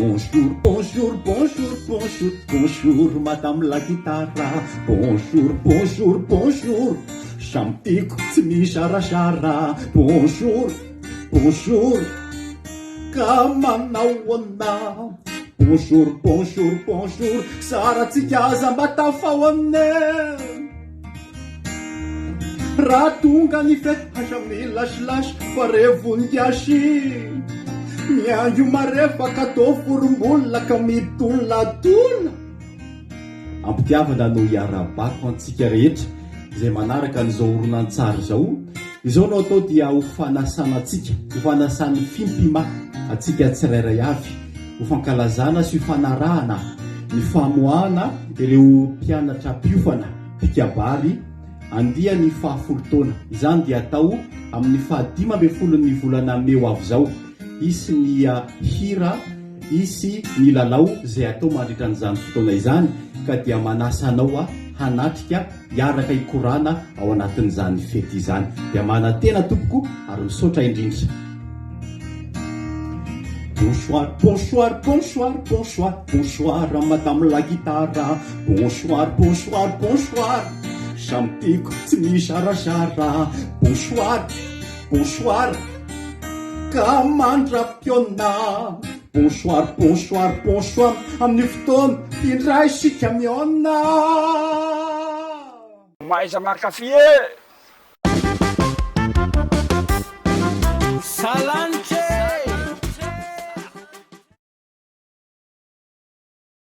Bonjour, bonjour, bonjour, bonjour, bonjour, madame la guitare. Bonjour, bonjour, bonjour, samtiko tsy mizarazara. Bonjour, bonjour, ka manao ana. Bonjour, bonjour, bonjour, saratsika aza mba tafao aminay. Raha tonga ny fety hatramin'ny lasilasy farevonigasy. Mianjo marefaka atao vorombola ka mitolatola. Ampitiavana no hiara-bako antsika rehetra izay manaraka an'izao horonan-tsary izao. Izao no atao dia ho fanasana antsika, ho fanasany fimpima antsika tsirairay avy, ho fankalazana sy ho fanarahana ny famoahana ireo mpianatra mpiofana mpikabary andia ny 10 taona. Izany dia atao amin'ny 15 volana May ho avy izao. Isy ny hira, isy ny lalao izay atao mandritra an'izany fotoana izany, ka dia manasa anao hanatrika hiaraka hikorana ao anatin'izany fety izany. Dia manantena tompoko ary misaotra indrindra. Bonsoir, bonsoir, bonsoir, bonsoir, bonsoir, madame la guitare. Bonsoir, bonsoir, bonsoir, samtiko tsy mizarazara. Bonsoir, bonsoir, ka mandra-piona. Bonsoir, bonsoir, bonsoir, amin'ny fotoana indray sika miona. Maiza makafie Salan